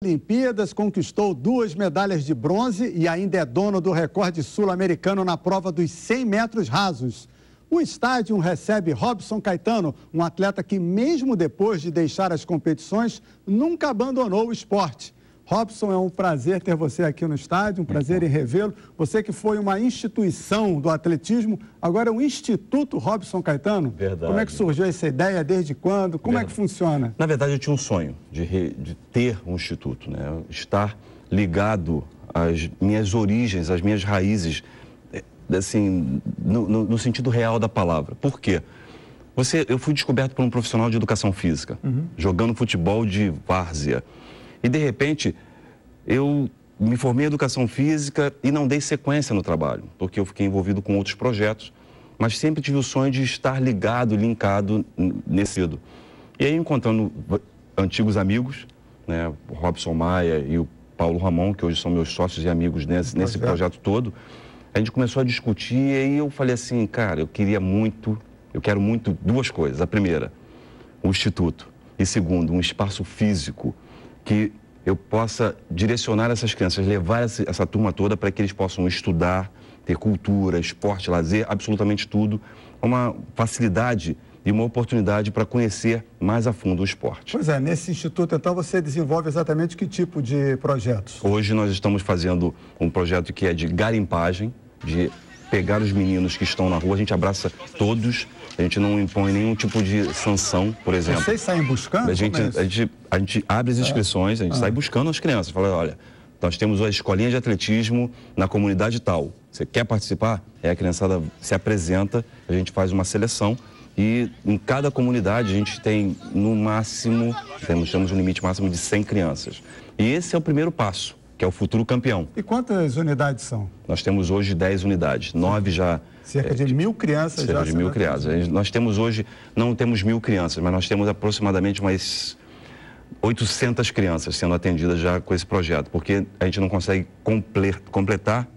Olimpíadas, conquistou 2 medalhas de bronze e ainda é dono do recorde sul-americano na prova dos 100 metros rasos. O estádio recebe Robson Caetano, um atleta que, mesmo depois de deixar as competições, nunca abandonou o esporte. Robson, é um prazer ter você aqui no estádio, um prazer em revê-lo. Você que foi uma instituição do atletismo, agora é o Instituto Robson Caetano. Verdade. Como é que surgiu essa ideia, desde quando? Como é que funciona? Na verdade, eu tinha um sonho de ter um instituto, né? Estar ligado às minhas origens, às minhas raízes, assim, no sentido real da palavra. Por quê? Eu fui descoberto por um profissional de educação física, jogando futebol de várzea. E, de repente, eu me formei em educação física e não dei sequência no trabalho, porque eu fiquei envolvido com outros projetos, mas sempre tive o sonho de estar ligado, linkado nesse ido. E aí, encontrando antigos amigos, né, o Robson Maia e o Paulo Ramon, que hoje são meus sócios e amigos nesse projeto todo, a gente começou a discutir e aí eu falei assim, cara, eu quero muito duas coisas. A primeira, um instituto. E segundo, um espaço físico que eu possa direcionar essas crianças, levar essa turma toda para que eles possam estudar, ter cultura, esporte, lazer, absolutamente tudo. Uma facilidade e uma oportunidade para conhecer mais a fundo o esporte. Pois é, nesse instituto, então, você desenvolve exatamente que tipo de projetos? Hoje nós estamos fazendo um projeto que é de garimpagem, de pegar os meninos que estão na rua, a gente abraça todos, a gente não impõe nenhum tipo de sanção, por exemplo. Vocês saem buscando? A gente abre as inscrições, a gente sai buscando as crianças, fala, olha, nós temos a escolinha de atletismo na comunidade tal, você quer participar? A criançada se apresenta, a gente faz uma seleção e em cada comunidade a gente tem no máximo, temos um limite máximo de 100 crianças. E esse é o primeiro passo, que é o futuro campeão. E quantas unidades são? Nós temos hoje 10 unidades, 9 já... Cerca de 1.000 crianças já. Cerca de 1.000 crianças. Nós temos hoje, não temos 1.000 crianças, mas nós temos aproximadamente umas 800 crianças sendo atendidas já com esse projeto, porque a gente não consegue completar,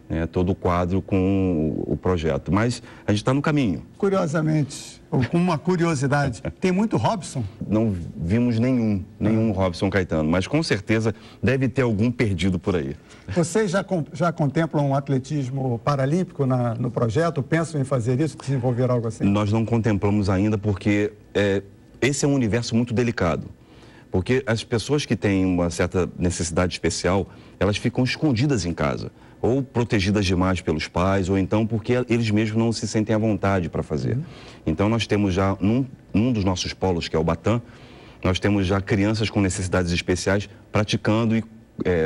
né, todo o quadro com o projeto. Mas a gente está no caminho. Curiosamente, ou com uma curiosidade, tem muito Robson? Não vimos nenhum Robson Caetano, mas com certeza deve ter algum perdido por aí. Vocês já contemplam um atletismo paralímpico no projeto? Pensam em fazer isso, desenvolver algo assim? Nós não contemplamos ainda porque esse é um universo muito delicado. Porque as pessoas que têm uma certa necessidade especial, elas ficam escondidas em casa. Ou protegidas demais pelos pais, ou então porque eles mesmos não se sentem à vontade para fazer. Então nós temos já, num dos nossos polos, que é o Batam, nós temos já crianças com necessidades especiais praticando e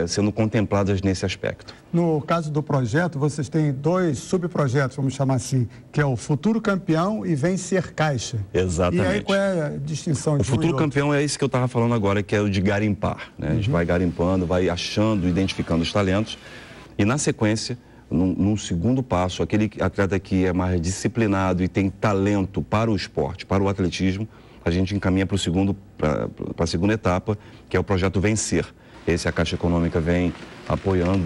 sendo contempladas nesse aspecto. No caso do projeto, vocês têm 2 subprojetos, vamos chamar assim, que é o Futuro Campeão e Vencer Caixa. Exatamente. E aí qual é a distinção de O Futuro Campeão é esse que eu estava falando agora, que é o de garimpar, né? A gente vai garimpando, vai achando, identificando os talentos. E na sequência, num segundo passo, aquele atleta que é mais disciplinado e tem talento para o esporte, para o atletismo, a gente encaminha para a segunda etapa, que é o projeto Vencer. Esse a Caixa Econômica vem apoiando,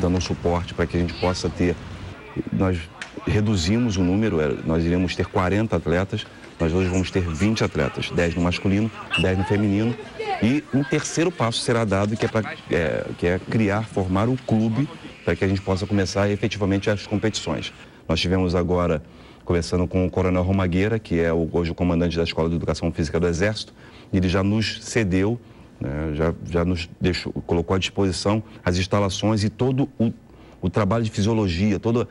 dando um suporte para que a gente possa ter... Nós reduzimos o número, nós iríamos ter 40 atletas, nós hoje vamos ter 20 atletas, 10 no masculino, 10 no feminino. E um terceiro passo será dado, que é formar o clube para que a gente possa começar efetivamente as competições. Nós tivemos agora, conversando com o Coronel Romagueira, que é hoje o comandante da Escola de Educação Física do Exército, e ele já nos cedeu, né, já nos colocou à disposição as instalações e todo o trabalho de fisiologia, todo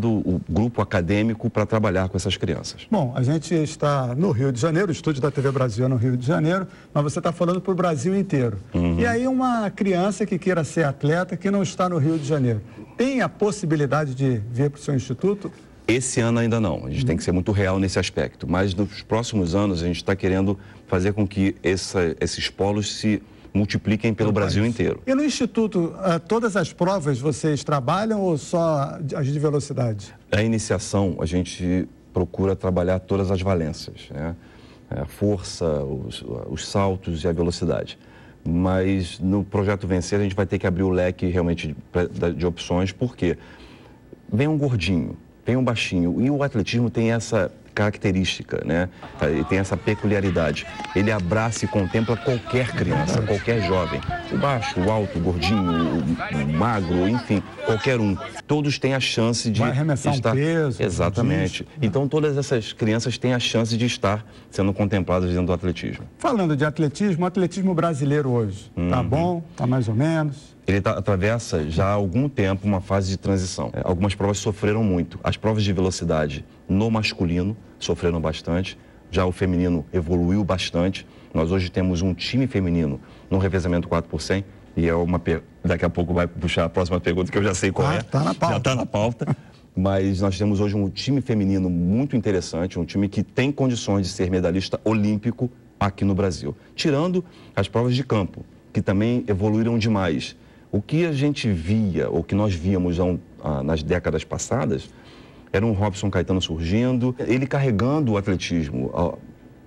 o grupo acadêmico para trabalhar com essas crianças. Bom, a gente está no Rio de Janeiro, o estúdio da TV Brasil é no Rio de Janeiro, mas você está falando para o Brasil inteiro. E aí uma criança que queira ser atleta, que não está no Rio de Janeiro, tem a possibilidade de vir para o seu instituto? Esse ano ainda não, a gente tem que ser muito real nesse aspecto, mas nos próximos anos a gente está querendo fazer com que esses polos se multipliquem pelo Brasil inteiro. E no Instituto, todas as provas vocês trabalham ou só as de velocidade? A iniciação, a gente procura trabalhar todas as valências, né? A força, os saltos e a velocidade. Mas no projeto Vencer a gente vai ter que abrir o leque realmente de opções, porque vem um gordinho, vem um baixinho, e o atletismo tem característica, né? E tem essa peculiaridade. Ele abraça e contempla qualquer criança, qualquer jovem. O baixo, o alto, o gordinho, o magro, enfim, qualquer um. Todos têm a chance de arremessar estar... um peso. Exatamente. Então, todas essas crianças têm a chance de estar sendo contempladas dentro do atletismo. Falando de atletismo, o atletismo brasileiro hoje, tá bom? Tá mais ou menos? Ele atravessa já há algum tempo uma fase de transição. Algumas provas sofreram muito. As provas de velocidade no masculino sofreram bastante. Já o feminino evoluiu bastante. Nós hoje temos um time feminino no revezamento 4x100. E daqui a pouco vai puxar a próxima pergunta, que eu já sei qual é. Tá na pauta. Já está na pauta. Mas nós temos hoje um time feminino muito interessante, um time que tem condições de ser medalhista olímpico aqui no Brasil. Tirando as provas de campo, que também evoluíram demais. O que a gente via, ou que nós víamos nas décadas passadas, era um Robson Caetano surgindo, ele carregando o atletismo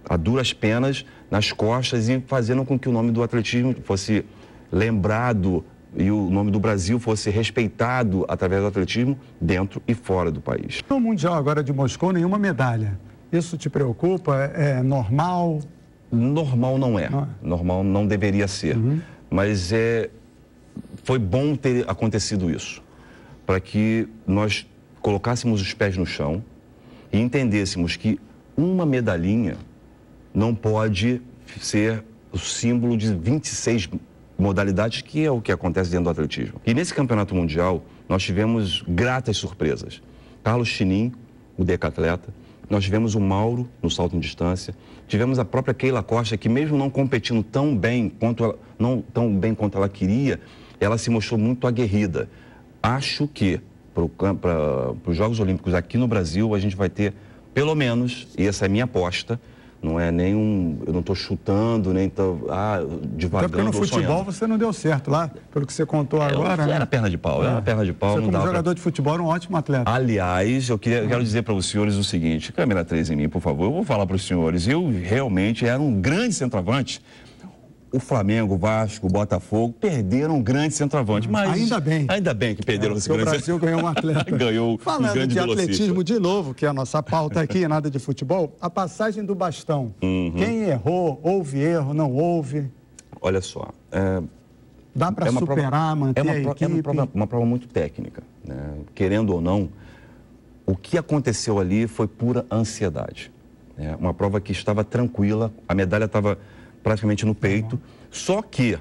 a duras penas nas costas e fazendo com que o nome do atletismo fosse lembrado e o nome do Brasil fosse respeitado através do atletismo dentro e fora do país. No Mundial agora de Moscou, nenhuma medalha. Isso te preocupa? É normal? Normal não é. Normal não deveria ser. Mas foi bom ter acontecido isso, para que nós colocássemos os pés no chão e entendêssemos que uma medalhinha não pode ser o símbolo de 26 modalidades, que é o que acontece dentro do atletismo. E nesse campeonato mundial, nós tivemos gratas surpresas. Carlos Chinin, o decatleta, nós tivemos o Mauro no salto em distância, tivemos a própria Keila Costa, que mesmo não competindo tão bem quanto ela queria, ela se mostrou muito aguerrida. Acho que para os Jogos Olímpicos aqui no Brasil, a gente vai ter, pelo menos, e essa é a minha aposta, não é nem eu não estou chutando, nem estou divagando. Até porque no futebol você não deu certo lá, pelo que você contou agora, né? Era perna de pau, era perna de pau. Você como jogador de futebol era um ótimo atleta. Aliás, eu quero dizer para os senhores o seguinte, câmera 3 em mim, por favor, eu vou falar para os senhores, eu realmente era um grande centroavante. O Flamengo, o Vasco, o Botafogo perderam um grande centroavante, mas... Ainda bem que perderam esse grande centroavante. O Brasil ganhou um atleta. Ganhou Falando um grande de velocista. atletismo de novo, que é a nossa pauta aqui, nada de futebol, a passagem do bastão. Quem errou, houve erro, não houve? Olha só... Dá para superar, manter a equipe? É uma prova muito técnica, né? Querendo ou não, o que aconteceu ali foi pura ansiedade. Né? Uma prova que estava tranquila, a medalha estava praticamente no peito, só que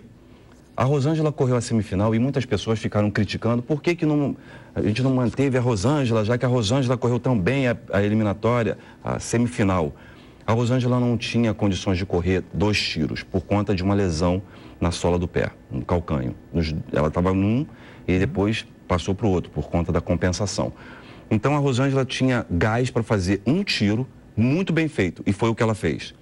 a Rosângela correu a semifinal e muitas pessoas ficaram criticando por que a gente não manteve a Rosângela, já que a Rosângela correu tão bem a eliminatória, a semifinal. A Rosângela não tinha condições de correr 2 tiros por conta de uma lesão na sola do pé, no calcanho. Ela estava num e depois passou para o outro por conta da compensação. Então a Rosângela tinha gás para fazer um tiro muito bem feito e foi o que ela fez.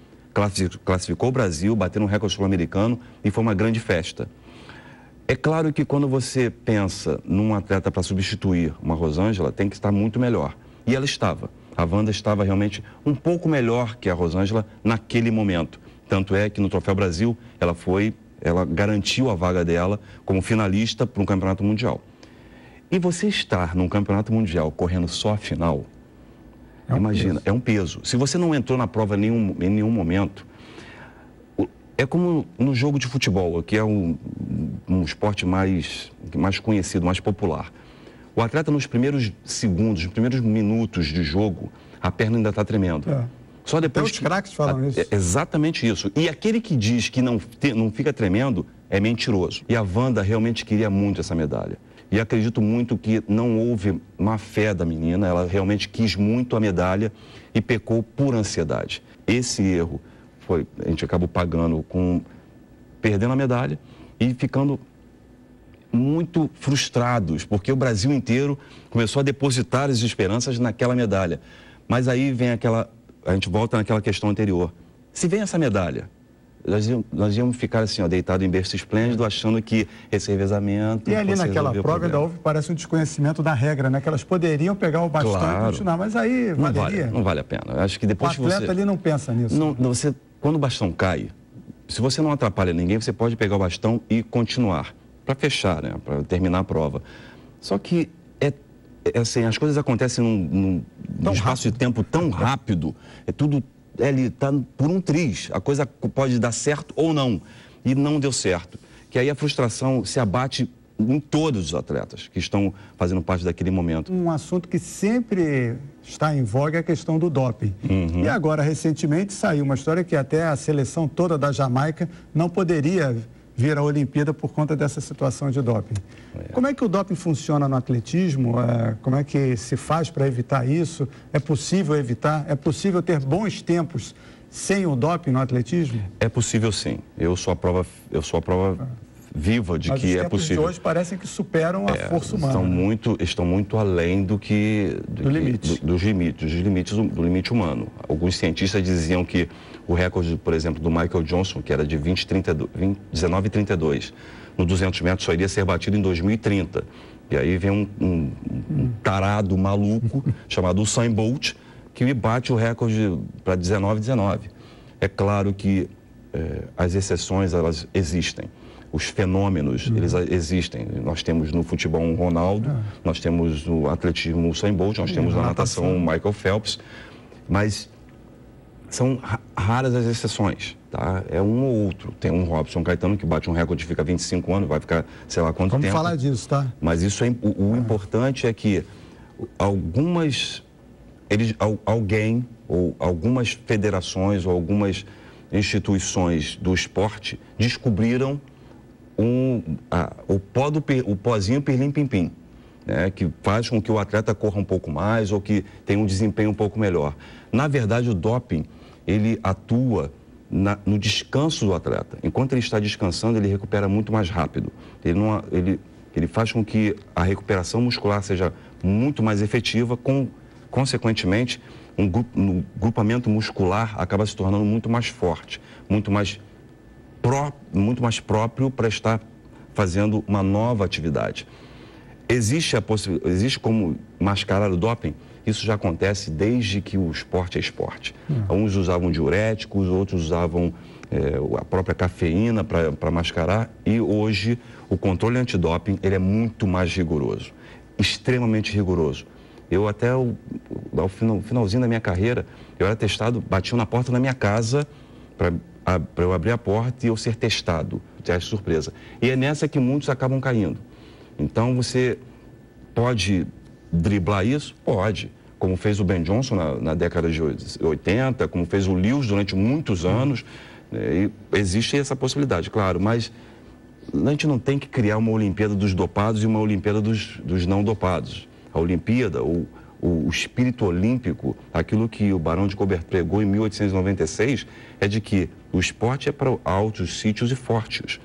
Classificou o Brasil, bateu no recorde sul-americano e foi uma grande festa. É claro que quando você pensa num atleta para substituir uma Rosângela, tem que estar muito melhor. E ela estava. A Wanda estava realmente um pouco melhor que a Rosângela naquele momento. Tanto é que no Troféu Brasil, ela garantiu a vaga dela como finalista para um campeonato mundial. E você estar num campeonato mundial correndo só a final... Imagina, é um peso. Se você não entrou na prova em nenhum momento, é como no jogo de futebol, que é um esporte mais conhecido, mais popular. O atleta nos primeiros segundos, nos primeiros minutos de jogo, a perna ainda está tremendo. Só depois os craques falam isso. É exatamente isso. E aquele que diz que não fica tremendo é mentiroso. E a Wanda realmente queria muito essa medalha. E acredito muito que não houve má fé da menina, ela realmente quis muito a medalha e pecou por ansiedade. Esse erro a gente acabou pagando perdendo a medalha e ficando muito frustrados, porque o Brasil inteiro começou a depositar as esperanças naquela medalha. Mas aí vem a gente volta naquela questão anterior. Se vem essa medalha, nós íamos ficar assim, deitado em berço esplêndido, achando que esse revezamento... E ali naquela prova ainda houve, parece um desconhecimento da regra, né? Que elas poderiam pegar o bastão e continuar, mas aí valeria. Não vale a pena. Eu acho que depois o atleta ali não pensa nisso. Quando o bastão cai, se você não atrapalha ninguém, você pode pegar o bastão e continuar, para fechar, né? Para terminar a prova. Só que assim, as coisas acontecem num espaço de tempo tão rápido, tudo ele está por um triz, a coisa pode dar certo ou não, e não deu certo. Que aí a frustração se abate em todos os atletas que estão fazendo parte daquele momento. Um assunto que sempre está em voga é a questão do doping. E agora, recentemente, saiu uma história que até a seleção toda da Jamaica não poderia vir à Olimpíada por conta dessa situação de doping. Como é que o doping funciona no atletismo? Como é que se faz para evitar isso? É possível evitar? É possível ter bons tempos sem o doping no atletismo? É possível, sim. Eu sou a prova viva de que é possível. Os tempos de hoje parecem que superam a força humana. Estão muito além do limite humano. Alguns cientistas diziam que o recorde, por exemplo, do Michael Johnson, que era de 19,32, no 200 metros só iria ser batido em 2030. E aí vem um tarado maluco chamado Usain Bolt, que bate o recorde para 19,19. É claro que as exceções, elas existem. Os fenômenos, eles existem. Nós temos no futebol um Ronaldo, nós temos no atletismo o Usain Bolt, nós temos na natação o Michael Phelps, mas são raras as exceções, tá? É um ou outro. Tem um Robson Caetano que bate um recorde, fica 25 anos, vai ficar sei lá quanto tempo. Vamos falar disso, tá? Mas isso o importante é que alguém ou algumas federações ou algumas instituições do esporte descobriram o pozinho pirlim-pim-pim, né, que faz com que o atleta corra um pouco mais ou que tenha um desempenho um pouco melhor. Na verdade, o doping, ele atua no descanso do atleta. Enquanto ele está descansando, ele recupera muito mais rápido. Ele faz com que a recuperação muscular seja muito mais efetiva, consequentemente, um grupamento muscular acaba se tornando muito mais forte, muito mais próprio para estar fazendo uma nova atividade. Existe como mascarar o doping? Isso já acontece desde que o esporte é esporte. Uns usavam diuréticos, outros usavam a própria cafeína para mascarar, e hoje o controle antidoping ele é muito mais rigoroso, extremamente rigoroso. Eu até, ao finalzinho da minha carreira, eu era testado, batiam na porta da minha casa para eu abrir a porta e eu ser testado, teste surpresa. E é nessa que muitos acabam caindo. Então, você pode driblar isso? Pode. Como fez o Ben Johnson na década de 80, como fez o Lewis durante muitos anos. E existe essa possibilidade, claro, mas a gente não tem que criar uma Olimpíada dos dopados e uma Olimpíada dos não dopados. A Olimpíada, o espírito olímpico, aquilo que o Barão de Coubertin pregou em 1896, é de que o esporte é para altos, sítios e fortes.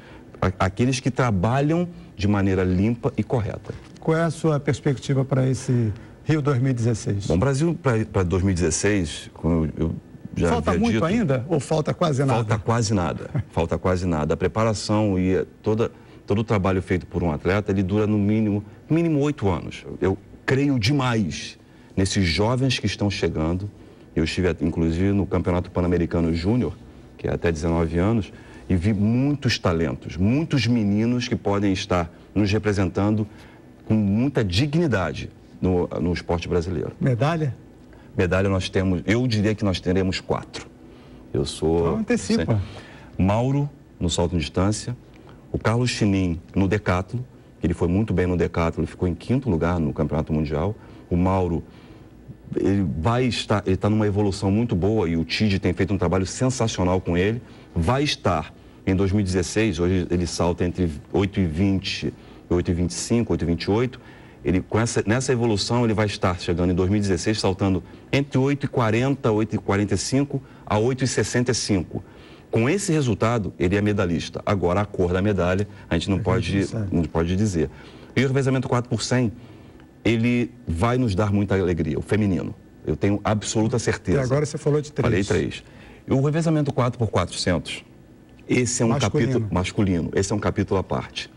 Aqueles que trabalham de maneira limpa e correta. Qual é a sua perspectiva para esse Rio 2016? Bom, Brasil para 2016, como eu já falta havia muito dito, ainda ou falta quase nada? Falta quase nada. Falta quase nada. A preparação e todo o trabalho feito por um atleta, ele dura no mínimo 8 anos. Eu creio demais nesses jovens que estão chegando. Eu estive, inclusive, no Campeonato Pan-Americano Júnior, que é até 19 anos, e vi muitos talentos, muitos meninos que podem estar nos representando com muita dignidade no esporte brasileiro. Medalha? Medalha nós temos, eu diria que nós teremos 4. Eu sou... Então, antecipa. Mauro, no salto em distância, o Carlos Chinin, no decatlo, ele foi muito bem no decatlo, ele ficou em 5º lugar no Campeonato Mundial. O Mauro, ele está numa evolução muito boa e o TID tem feito um trabalho sensacional com ele. Vai estar em 2016, hoje ele salta entre 8,20, 8,25, 8,28. Nessa evolução, ele vai estar chegando em 2016, saltando entre 8,40, 8,45 a 8,65. Com esse resultado, ele é medalhista. Agora, a cor da medalha, a gente não pode dizer. E o revezamento 4 por 100, ele vai nos dar muita alegria, o feminino. Eu tenho absoluta certeza. E agora você falou de 3. Falei 3. E o revezamento 4 por 400, esse é um capítulo masculino, esse é um capítulo à parte.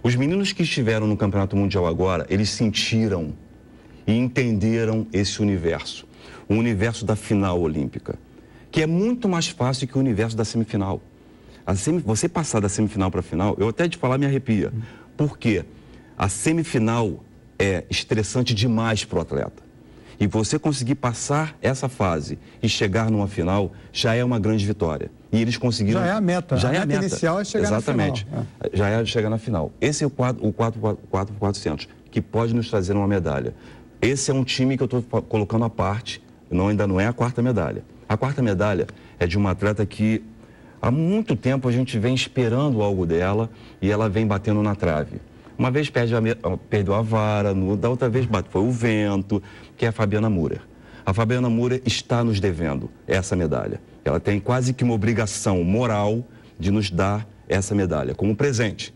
Os meninos que estiveram no Campeonato Mundial agora, eles sentiram e entenderam esse universo, o universo da final olímpica, que é muito mais fácil que o universo da semifinal. Você passar da semifinal para a final, eu até de falar me arrepia, porque a semifinal é estressante demais para o atleta. E você conseguir passar essa fase e chegar numa final já é uma grande vitória. E eles conseguiram... Já é a meta. Já a é a meta inicial é chegar Exatamente. na final. Já é chegar na final. Esse é o 4x400, que pode nos trazer uma medalha. Esse é um time que eu estou colocando à parte, ainda não é a quarta medalha. A quarta medalha é de uma atleta que há muito tempo a gente vem esperando algo dela e ela vem batendo na trave. Uma vez perdeu a vara, da outra vez foi o vento, que é a Fabiana Müller. A Fabiana Müller está nos devendo essa medalha. Ela tem quase que uma obrigação moral de nos dar essa medalha como presente.